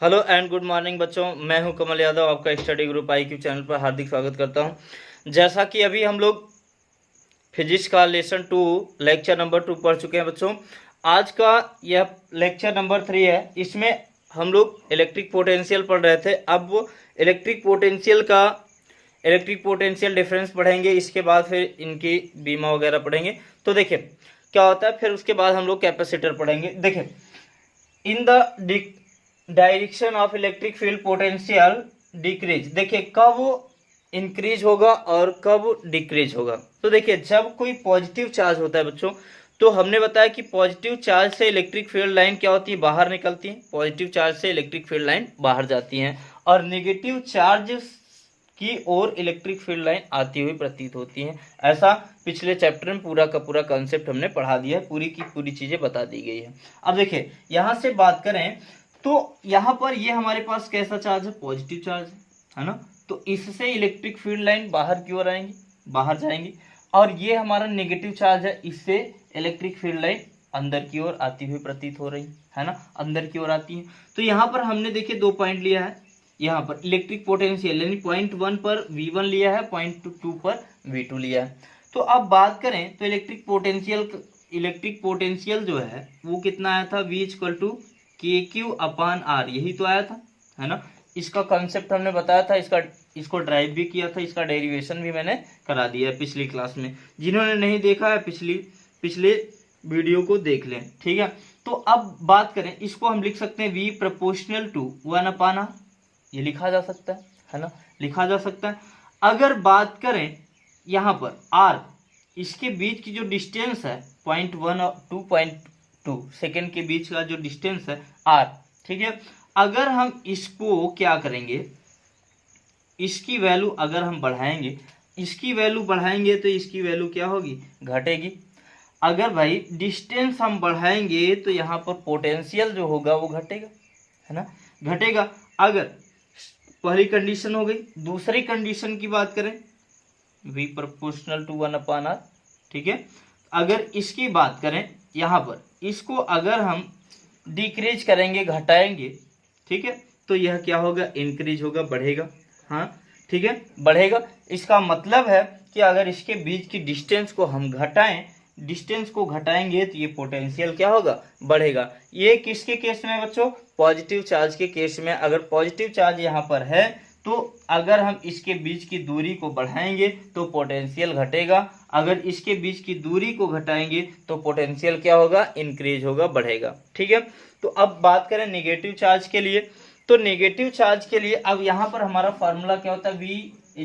Hello and good morning बच्चों, मैं हूं कमल यादव, आपका स्टडी ग्रुप IQ चैनल पर हार्दिक स्वागत करता हूं। जैसा कि अभी हम लोग फिजिक्स का लेसन 2 लेक्चर नंबर 2 पढ़ चुके हैं बच्चों। आज का यह लेक्चर नंबर 3 है। इसमें हम लोग इलेक्ट्रिक पोटेंशियल पढ़ रहे थे। अब वो इलेक्ट्रिक पोटेंशियल डिफरेंस पढ़ेंगे। इसके बाद फिर इनकी बीमा वगैरह पढ़ेंगे। तो देखिए क्या होता है, फिर उसके बाद हम लोग कैपेसिटर पढ़ेंगे। देखिए, in the direction of electric field potential decrease, देखिए कब इंक्रीज होगा और कब डिक्रीज होगा। तो देखिए, जब कोई पॉजिटिव चार्ज होता है बच्चों, तो हमने बताया कि पॉजिटिव चार्ज से इलेक्ट्रिक फील्ड लाइन क्या होती है, बाहर निकलती है। पॉजिटिव चार्ज से इलेक्ट्रिक फील्ड लाइन बाहर जाती है और नेगेटिव चार्ज की ओर इलेक्ट्रिक फील्ड लाइन आती हुई प्रतीत होती है। ऐसा पिछले चैप्टर में पूरा का पूरा कॉन्सेप्ट हमने पढ़ा दिया है, पूरी की पूरी चीजें बता दी गई है। अब देखिए यहां से बात करें तो यहाँ पर ये हमारे पास कैसा चार्ज है, पॉजिटिव चार्ज है ना। तो इससे इलेक्ट्रिक फील्ड लाइन बाहर की ओर आएंगी, बाहर जाएंगी। और ये हमारा नेगेटिव चार्ज है, इससे इलेक्ट्रिक फील्ड लाइन अंदर की ओर आती हुई प्रतीत हो रही है ना, अंदर की ओर आती है। तो यहाँ पर हमने देखिए 2 पॉइंट लिया है। यहाँ पर इलेक्ट्रिक पोटेंशियल यानी पॉइंट 1 पर V1 लिया है, पॉइंट 2 पर V2 लिया है। तो अब बात करें तो इलेक्ट्रिक पोटेंशियल जो है वो कितना आया था, V = KQ/R, यही तो आया था, है ना। इसका कॉन्सेप्ट हमने बताया था, इसको ड्राइव भी किया था, इसका डेरिवेशन भी मैंने करा दिया है पिछली क्लास में। जिन्होंने नहीं देखा है पिछले वीडियो को देख लें, ठीक है। तो अब बात करें, इसको हम लिख सकते हैं V = 1/R, ये लिखा जा सकता है ना, लिखा जा सकता है। अगर बात करें यहाँ पर R, इसके बीच की जो डिस्टेंस है 0.1 और 2.2 सेकेंड के बीच का जो डिस्टेंस है R, ठीक है। अगर हम इसको क्या करेंगे, इसकी वैल्यू अगर हम बढ़ाएंगे, इसकी वैल्यू बढ़ाएंगे तो इसकी वैल्यू क्या होगी, घटेगी। अगर भाई डिस्टेंस हम बढ़ाएंगे तो यहाँ पर पोटेंशियल जो होगा वो घटेगा, है ना, घटेगा। अगर पहली कंडीशन हो गई। दूसरी कंडीशन की बात करें, V = 1/R, ठीक है। अगर इसकी बात करें यहाँ पर, इसको अगर हम डिक्रीज करेंगे, घटाएंगे, ठीक है, तो यह क्या होगा, इंक्रीज होगा, बढ़ेगा। हाँ ठीक है, बढ़ेगा। इसका मतलब है कि अगर इसके बीच की डिस्टेंस को हम घटाएं, डिस्टेंस को घटाएंगे तो ये पोटेंशियल क्या होगा, बढ़ेगा। ये किसके केस में है बच्चों, पॉजिटिव चार्ज के केस में। अगर पॉजिटिव चार्ज यहाँ पर है तो अगर हम इसके बीच की दूरी को बढ़ाएंगे तो पोटेंशियल घटेगा। अगर इसके बीच की दूरी को घटाएंगे तो पोटेंशियल क्या होगा, इंक्रीज होगा, बढ़ेगा, ठीक है। तो अब बात करें नेगेटिव चार्ज के लिए, तो नेगेटिव चार्ज के लिए अब यहाँ पर हमारा फॉर्मूला क्या होता है, V =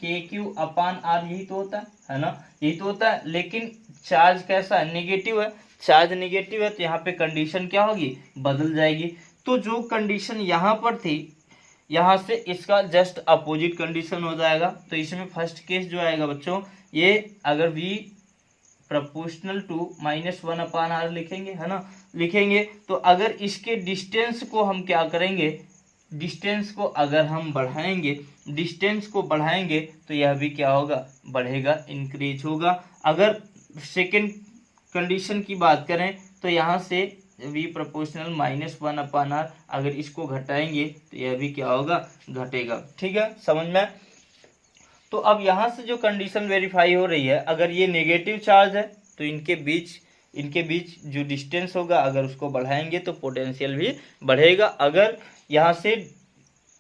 KQ/R, यही तो होता है ना, यही तो होता है। लेकिन चार्ज कैसा है, नेगेटिव है। चार्ज नेगेटिव है तो यहाँ पे कंडीशन क्या होगी, बदल जाएगी। तो जो कंडीशन यहाँ पर थी, यहाँ से इसका जस्ट अपोजिट कंडीशन हो जाएगा। तो इसमें फर्स्ट केस जो आएगा बच्चों, ये अगर V = -1/R लिखेंगे, है ना, लिखेंगे, तो अगर इसके डिस्टेंस को हम क्या करेंगे, डिस्टेंस को अगर हम बढ़ाएंगे, डिस्टेंस को बढ़ाएंगे तो यह भी क्या होगा, बढ़ेगा, इंक्रीज होगा। अगर सेकेंड कंडीशन की बात करें तो यहाँ से V = -1/R, अगर इसको घटाएंगे तो यह भी क्या होगा, घटेगा, ठीक है, समझ में। तो अब यहाँ से जो कंडीशन वेरीफाई हो रही है, अगर ये नेगेटिव चार्ज है तो इनके बीच जो डिस्टेंस होगा, अगर उसको बढ़ाएंगे तो पोटेंशियल भी बढ़ेगा। अगर यहाँ से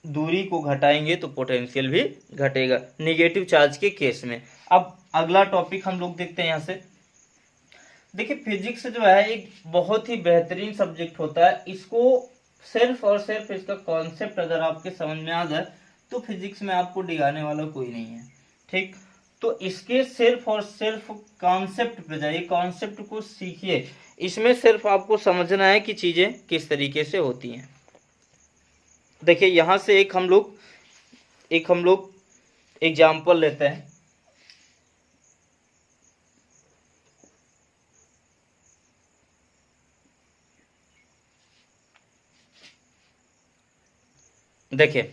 दूरी को घटाएंगे तो पोटेंशियल भी घटेगा, नेगेटिव चार्ज के केस में। अब अगला टॉपिक हम लोग देखते हैं यहाँ से। देखिए, फिजिक्स जो है एक बहुत ही बेहतरीन सब्जेक्ट होता है। इसको सिर्फ और सिर्फ इसका कॉन्सेप्ट अगर आपके समझ में आ जाए तो फिजिक्स में आपको डिगाने वाला कोई नहीं है, ठीक। तो इसके सिर्फ और सिर्फ कॉन्सेप्ट पे जाइए, कॉन्सेप्ट को सीखिए। इसमें सिर्फ आपको समझना है कि चीजें किस तरीके से होती हैं। देखिए यहाँ से एक हम लोग एग्जाम्पल लेते हैं। देखिए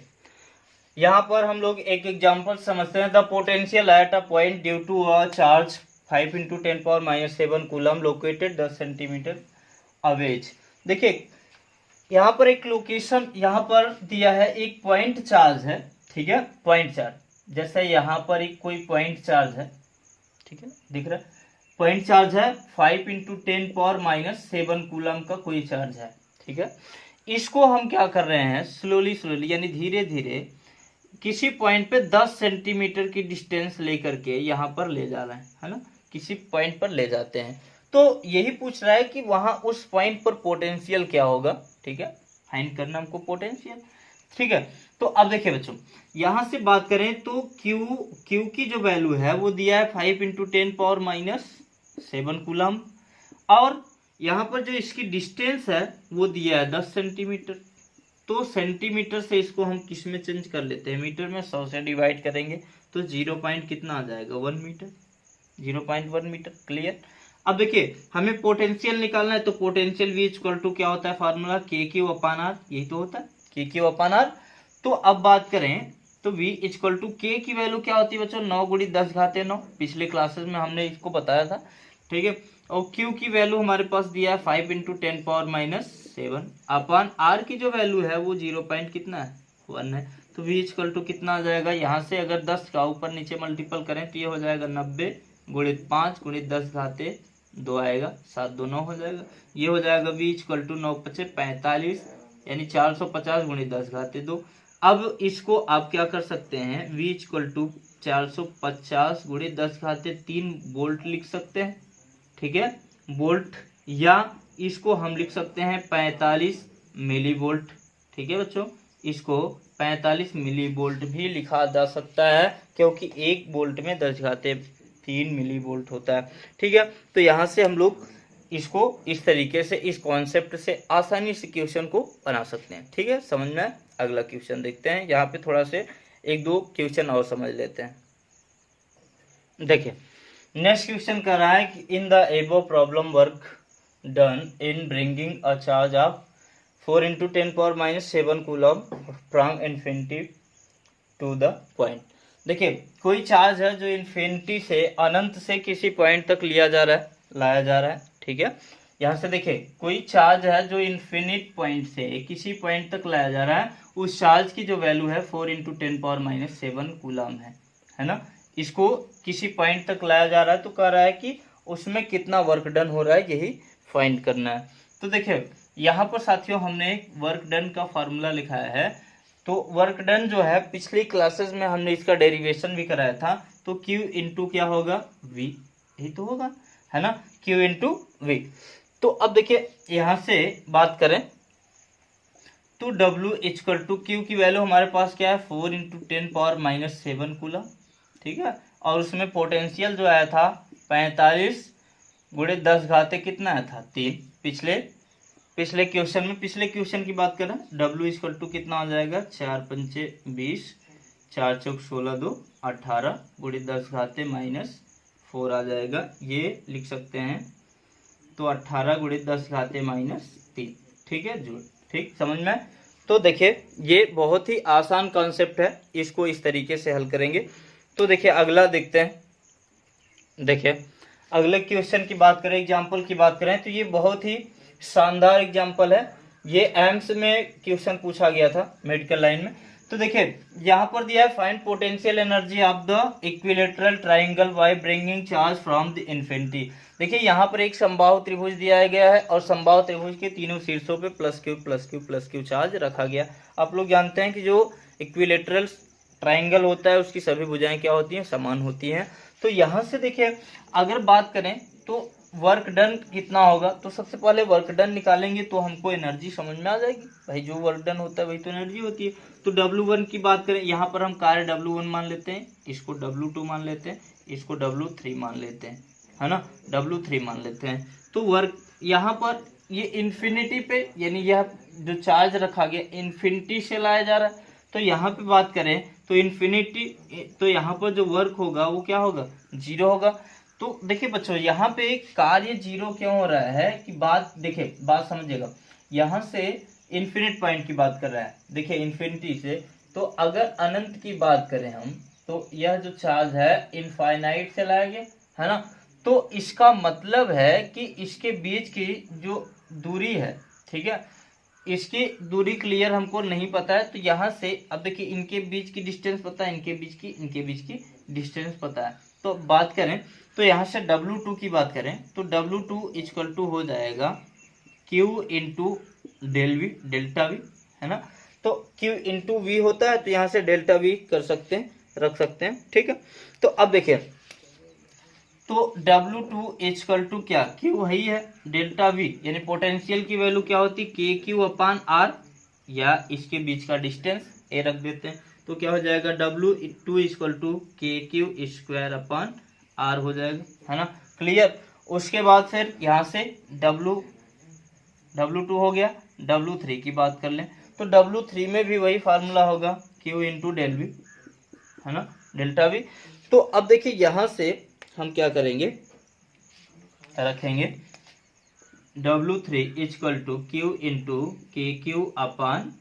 यहाँ पर हम लोग एक एग्जांपल समझते हैं। The potential at a point due to a charge 5 × 10⁻⁷ coulomb located 10 centimetre away. देखिए यहाँ पर एक लोकेशन यहाँ पर दिया है, एक पॉइंट चार्ज है, ठीक है, पॉइंट चार्ज, जैसे यहाँ पर एक कोई पॉइंट चार्ज है, ठीक है, दिख रहा है, पॉइंट चार्ज है 5 × 10⁻⁷ कूलम का कोई चार्ज है, ठीक है। इसको हम क्या कर रहे हैं, स्लोली स्लोली यानी धीरे धीरे किसी पॉइंट पे 10 सेंटीमीटर की डिस्टेंस लेकर के यहाँ पर ले जा रहे हैं, है ना, किसी पॉइंट पर ले जाते हैं। तो यही पूछ रहा है कि वहां उस पॉइंट पर पोटेंशियल क्या होगा, ठीक है, फाइंड करना हमको पोटेंशियल, ठीक है। तो अब देखिए बच्चों, यहां से बात करें तो क्यू की जो वैल्यू है वो दिया है 5 × 10⁻⁷ कूलम, और यहाँ पर जो इसकी डिस्टेंस है वो दिया है 10 सेंटीमीटर। तो सेंटीमीटर से इसको हम किस में चेंज कर लेते हैं, मीटर में, 100 से डिवाइड करेंगे तो 0 पॉइंट कितना आ जाएगा, 1 मीटर, 0.1 मीटर, क्लियर। अब देखिए हमें पोटेंशियल निकालना है, तो पोटेंशियल V = क्या होता है फार्मूला, KQ/R, यही तो होता है, KQ/R। तो अब बात करें तो V = K की वैल्यू क्या होती है बच्चों, 9 × 10⁻⁹, पिछले क्लासेस में हमने इसको बताया था, ठीक है। और Q की वैल्यू हमारे पास दिया है 5 × 10⁻⁷, अपन R की जो वैल्यू है वो 0 पॉइंट कितना है, 1 है। तो V = कितना आ जाएगा, यहाँ से अगर 10 का ऊपर नीचे मल्टीपल करें तो ये हो जाएगा 90 × 5 × 10⁻2 आएगा, 7 2 9 हो जाएगा। ये हो जाएगा V = 9 × 5 = 45, यानी 450 × 10⁻2। अब इसको आप क्या कर सकते हैं, V = 450 × 10⁻3 वोल्ट लिख सकते हैं, ठीक है, वोल्ट, या इसको हम लिख सकते हैं 45 मिली वोल्ट, ठीक है बच्चों, इसको 45 मिली वोल्ट भी लिखा जा सकता है, क्योंकि 1 वोल्ट में 10⁻3 मिली वोल्ट होता है, ठीक है। तो यहाँ से हम लोग इसको इस तरीके से, इस कॉन्सेप्ट से आसानी से क्वेश्चन को बना सकते हैं, ठीक है, समझ में आया। अगला क्वेश्चन देखते हैं, यहाँ पे थोड़ा से 1-2 क्वेश्चन और समझ लेते हैं। देखिए नेक्स्ट क्वेश्चन कर रहा है कि in the above problem work done in bringing a charge of 4 × 10⁻⁷ coulomb from infinity to the point. देखिए कोई चार्ज है जो इन्फिनिटी से, अनंत से किसी पॉइंट तक लाया जा रहा है, ठीक है। यहाँ से देखिए कोई चार्ज है जो इन्फिनिट पॉइंट से किसी पॉइंट तक लाया जा रहा है, उस चार्ज की जो वैल्यू है 4 × 10⁻⁷ कूलम है ना। इसको किसी पॉइंट तक लाया जा रहा है, तो कह रहा है कि उसमें कितना वर्क डन हो रहा है, यही फाइंड करना है। तो देखिए यहाँ पर साथियों हमने एक वर्क डन का फार्मूला लिखाया है। तो वर्क डन जो है पिछली क्लासेस में हमने इसका डेरिवेशन भी कराया था। तो Q × क्या होगा, V, यही तो होगा, है ना, Q × V। तो अब देखिए यहाँ से बात करें तो W = Q की वैल्यू हमारे पास क्या है, 4 × 10⁻⁷ कूलम, ठीक है। और उसमें पोटेंशियल जो आया था 45 × 10⁻³ कितना आया था, 3। पिछले क्वेश्चन में, पिछले क्वेश्चन की बात करें, W = कितना हो जाएगा, 4 × 5 = 20, 4 × 4 = 16, 2 18 × 10⁻⁴ आ जाएगा, ये लिख सकते हैं। तो 18 × 10⁻⁻3, ठीक है, जोड़, ठीक, समझ में। तो देखिए ये बहुत ही आसान कॉन्सेप्ट है, इसको इस तरीके से हल करेंगे। तो देखिए अगला देखते हैं। देखिए अगले क्वेश्चन की बात करें, एग्जाम्पल की बात करें, तो ये बहुत ही शानदार एग्जाम्पल है। ये एम्स में क्वेश्चन पूछा गया था मेडिकल लाइन में। तो देखिए यहाँ पर दिया है find potential energy of the equilateral triangle by bringing charge from the infinity. देखिए यहाँ पर एक समबाहु त्रिभुज दिया गया है और समबाहु त्रिभुज के तीनों शीर्षों पे +Q चार्ज रखा गया। आप लोग जानते हैं कि जो इक्विलेटरल ट्राइंगल होता है उसकी सभी भुजाएं क्या होती हैं, समान होती हैं। तो यहाँ से देखिए अगर बात करें तो वर्क डन कितना होगा, तो सबसे पहले वर्क डन निकालेंगे तो हमको एनर्जी समझ में आ जाएगी। भाई जो वर्क डन होता है वही तो एनर्जी होती है। तो W1 की बात करें, यहाँ पर हम कार्य W1 मान लेते हैं, इसको W2 मान लेते हैं, इसको W3 मान लेते हैं, है ना, W3 मान लेते हैं। तो वर्क यहाँ पर ये इन्फिनिटी पे, यानी यह जो चार्ज रखा गया इन्फिनिटी से लाया जा रहा है। तो यहाँ पे बात करें तो इन्फिनिटी, तो यहाँ पर जो वर्क होगा वो क्या होगा, 0 होगा। तो देखिए बच्चों यहाँ पे कार्य 0 क्यों हो रहा है कि बात देखिए, बात समझिएगा। यहाँ से इन्फिनिट पॉइंट की बात कर रहा है, देखिए इन्फिनिटी से। तो अगर अनंत की बात करें हम, तो यह जो चार्ज है इनफाइनाइट से लाया गया, है ना। तो इसका मतलब है कि इसके बीच की जो दूरी है, ठीक है, इसकी दूरी क्लियर हमको नहीं पता है, तो यहाँ से अब देखिए इनके बीच की डिस्टेंस पता है, इनके बीच की डिस्टेंस पता है। तो बात करें तो यहाँ से W2 की बात करें तो W2 इक्वल टू हो जाएगा Q into del V, delta V, है ना। तो Q इंटू वी होता है, तो यहाँ से डेल्टा वी कर सकते हैं, रख सकते हैं, ठीक है। तो अब देखिए, तो W2 इक्वल टू क्या, Q वही है, डेल्टा V यानी पोटेंशियल की वैल्यू क्या होती है, KQ अपान R, या इसके बीच का डिस्टेंस A रख देते हैं। तो क्या हो जाएगा, W2 equal to KQ square upon R हो जाएगा, है ना, क्लियर। उसके बाद फिर यहाँ से W2 हो गया। W3 की बात कर लें तो W3 में भी वही फार्मूला होगा, Q इंटू डेल वी, है ना, डेल्टा वी। तो अब देखिए यहाँ से हम क्या करेंगे, रखेंगे W3 equal to Q into KQ upon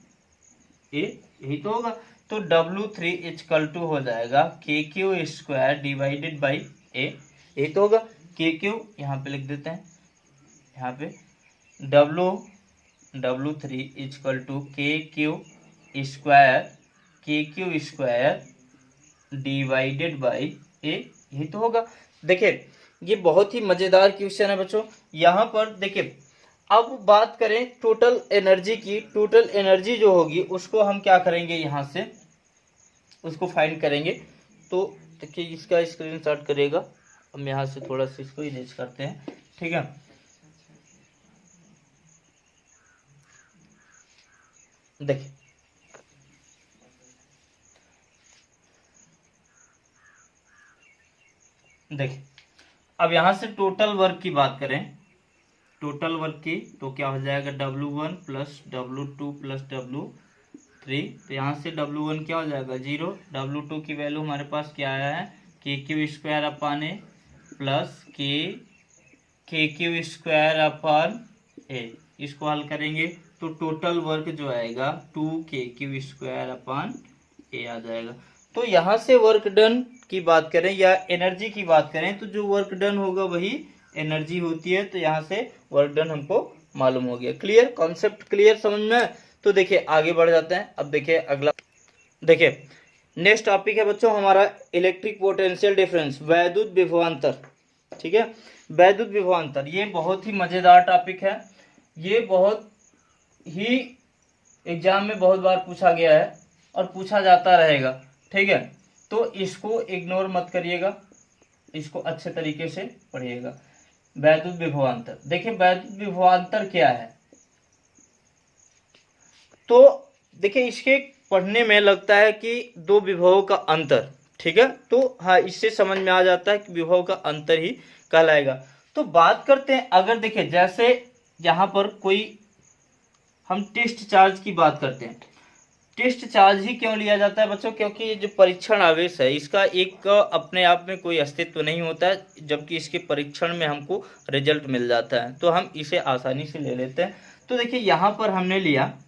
A, यही तो होगा। तो W3 इक्वल टू हो जाएगा KQ square divided by A, यही तो होगा। KQ यहाँ पे लिख देते हैं, यहाँ पे W3 equal to KQ square divided by A, यही तो होगा। देखिए ये बहुत ही मजेदार क्वेश्चन है बच्चों। यहाँ पर देखिए, अब बात करें टोटल एनर्जी की, टोटल एनर्जी जो होगी उसको हम क्या करेंगे, यहाँ से उसको फाइंड करेंगे। तो देखिए इसका स्क्रीनशॉट करेगा, हम यहाँ से थोड़ा सा इसको इरेज करते हैं, ठीक है। देखिए देखिए अब यहाँ से टोटल वर्क की बात करें, टोटल वर्क की, तो क्या हो जाएगा W1 plus W2 plus W3। तो यहाँ से W1 क्या हो जाएगा 0, W2 की वैल्यू हमारे पास क्या आया है KQ square upon A plus KQ square upon A। इसको हल करेंगे तो टोटल वर्क जो आएगा 2KQ स्क्वायर अपान A आ जाएगा। तो यहाँ से वर्क डन की बात करें या एनर्जी की बात करें तो जो वर्क डन होगा वही एनर्जी होती है। तो यहाँ से वर्क डन हमको मालूम हो गया। क्लियर, कॉन्सेप्ट क्लियर समझ में। तो देखिए आगे बढ़ जाते हैं। अब देखिए अगला, देखिए नेक्स्ट टॉपिक है बच्चों हमारा इलेक्ट्रिक पोटेंशियल डिफरेंस, वैद्युत विभवांतर, ठीक है। वैद्युत विभवांतर ये बहुत ही मजेदार टॉपिक है, ये बहुत ही एग्जाम में बहुत बार पूछा गया है और पूछा जाता रहेगा, ठीक है। तो इसको इग्नोर मत करिएगा, इसको अच्छे तरीके से पढ़िएगा। वैद्युत विभवांतर, देखिए वैद्युत विभवांतर क्या है, तो देखिए इसके पढ़ने में लगता है कि दो विभवों का अंतर, ठीक है। तो हाँ, इससे समझ में आ जाता है कि विभव का अंतर ही कहलाएगा। तो बात करते हैं, अगर देखिए जैसे यहाँ पर कोई हम टेस्ट चार्ज की बात करते हैं, टेस्ट चार्ज ही क्यों लिया जाता है बच्चों, क्योंकि ये जो परीक्षण आवेश है इसका एक अपने आप में कोई अस्तित्व नहीं होता है, जबकि इसके परीक्षण में हमको रिजल्ट मिल जाता है, तो हम इसे आसानी से ले लेते हैं। तो देखिए यहाँ पर हमने लिया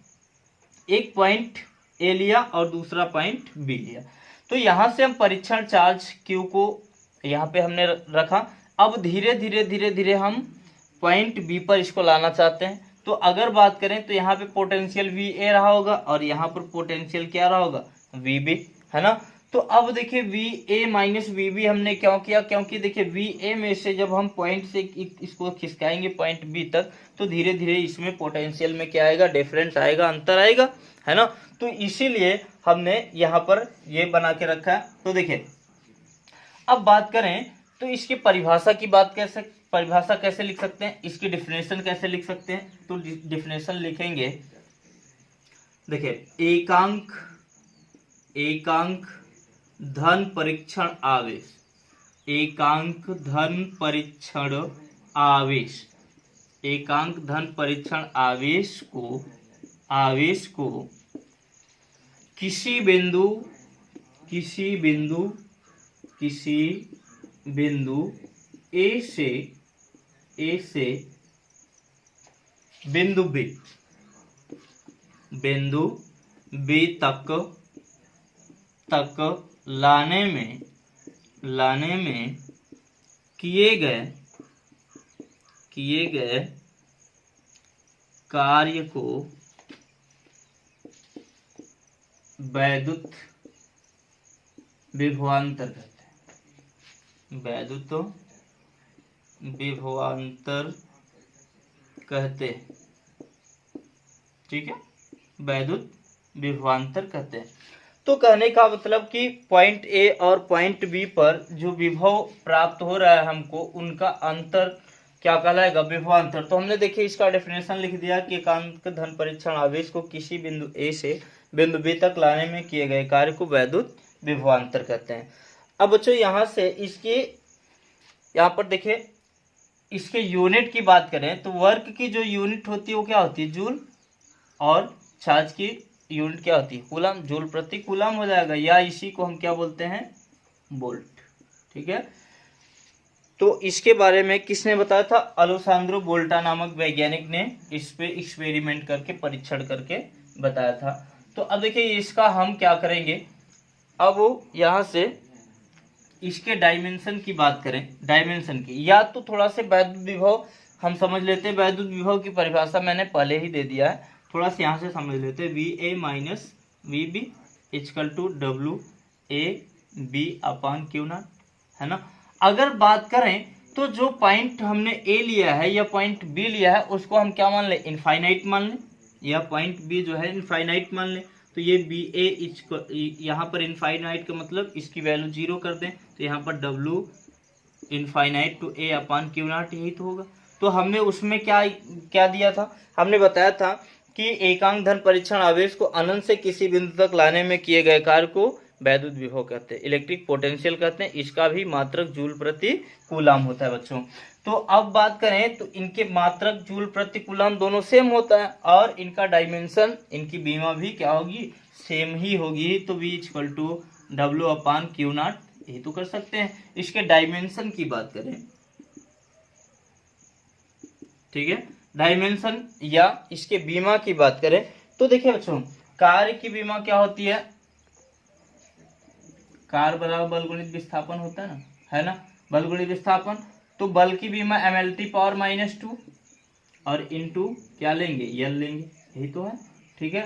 एक पॉइंट ए लिया और दूसरा पॉइंट बी लिया। तो यहाँ से हम परीक्षण चार्ज क्यू को यहाँ पे हमने रखा। अब धीरे धीरे धीरे धीरे हम पॉइंट बी पर इसको लाना चाहते हैं। तो अगर बात करें तो यहाँ पे पोटेंशियल वी ए रहा होगा और यहाँ पर पोटेंशियल क्या रहा होगा वी बी, है ना। तो अब देखिए V A minus V B हमने क्यों किया, क्योंकि देखिए वी ए में से जब हम पॉइंट से इसको खिसकाएंगे पॉइंट बी तक तो धीरे धीरे इसमें पोटेंशियल में क्या आएगा, डिफरेंस आएगा, अंतर आएगा, है ना। तो इसीलिए हमने यहाँ पर ये बना के रखा है। तो देखिए अब बात करें तो इसकी परिभाषा की बात परिभाषा कैसे लिख सकते हैं, इसकी डिफिनेशन कैसे लिख सकते हैं। तो डिफिनेशन लिखेंगे, देखिए एकांक धन परीक्षण आवेश, एकांक धन परीक्षण आवेश, एकांक धन परीक्षण आवेश को किसी बिंदु ए से बिंदु बी तक लाने में किए गए कार्य को वैद्युत विभवांतर कहते हैं, वैद्युत विभवांतर कहते हैं, ठीक है, वैद्युत विभवांतर कहते हैं। तो कहने का मतलब कि पॉइंट ए और पॉइंट बी पर जो विभव प्राप्त हो रहा है हमको, उनका अंतर क्या कहलाएगा, विभवांतर। तो हमने देखिए इसका डेफिनेशन लिख दिया कि एकांक धन परीक्षण आवेश को किसी बिंदु ए से बिंदु बी तक लाने में किए गए कार्य को वैद्युत विभवांतर कहते हैं। अब बच्चों यहाँ से इसके यहाँ पर देखिए इसके यूनिट की बात करें तो वर्क की जो यूनिट होती है वो क्या होती है, जूल, और चार्ज की यूनिट क्या होती है, कूलम, जूल प्रति कूलम हो जाएगा, या इसी को हम क्या बोलते हैं, वोल्ट, ठीक है। तो इसके बारे में किसने बताया था, अलेसांद्रो वोल्टा नामक वैज्ञानिक ने इस पे एक्सपेरिमेंट करके, परीक्षण करके बताया था। तो अब देखिए इसका हम क्या करेंगे, अब यहाँ से इसके डायमेंशन की बात करें, डायमेंशन की, या तो थोड़ा से वैद्युत विभव हम समझ लेते हैं। वैद्युत विभव की परिभाषा मैंने पहले ही दे दिया है, थोड़ा सा यहाँ से समझ लेते हैं। V A minus V B equal to W A B upon Q naught, है ना। अगर बात करें तो जो पॉइंट हमने ए लिया है या पॉइंट बी लिया है उसको हम क्या मान लें, इनफाइनाइट मान लें, या पॉइंट बी जो है इनफाइनाइट मान लें। तो ये बी ए यहाँ पर इनफाइनाइट का मतलब इसकी वैल्यू 0 कर दें, तो यहाँ पर W infinite to A upon Q naught, यही तो होगा। तो हमने उसमें क्या क्या दिया था, हमने बताया था कि एकांक धन परीक्षण आवेश को अनंत से किसी बिंदु तक लाने में किए गए कार्य को वैद्युत विभव कहते हैं, इलेक्ट्रिक पोटेंशियल कहते हैं। इसका भी मात्रक जूल प्रति कूलम होता है बच्चों। तो अब बात करें तो इनके मात्रक जूल प्रति कूलम दोनों सेम होता है, और इनका डायमेंशन, इनकी बीमा भी क्या होगी, सेम ही होगी। तो V equal to W upon Q naught, यही तो कर सकते हैं। इसके डायमेंशन की बात करें, ठीक है, डायमेंशन या इसके बीमा की बात करें तो देखिए बच्चों, कार्य की बीमा क्या होती है, कार्य बराबर बल गुणित विस्थापन होता है ना, है ना, बल गुणित विस्थापन। तो बल की बीमा mLT पावर -2 और इनटू क्या लेंगे, यल लेंगे, यही तो है, ठीक है।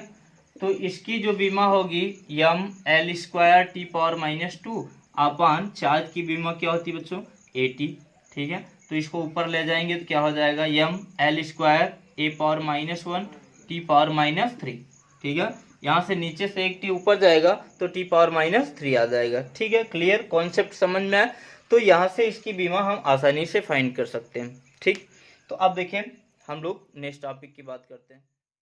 तो इसकी जो बीमा होगी mL² T पावर -2 अपान चार्ज की बीमा क्या होती है बच्चों, AT, ठीक है। तो इसको ऊपर ले जाएंगे तो क्या हो जाएगा, mL² A power -1 T power -3, ठीक है। यहाँ से नीचे से एक टी ऊपर जाएगा तो T पावर -3 आ जाएगा, ठीक है। क्लियर, कॉन्सेप्ट समझ में आया। तो यहाँ से इसकी बीमा हम आसानी से फाइंड कर सकते हैं, ठीक। तो अब देखें हम लोग नेक्स्ट टॉपिक की बात करते हैं।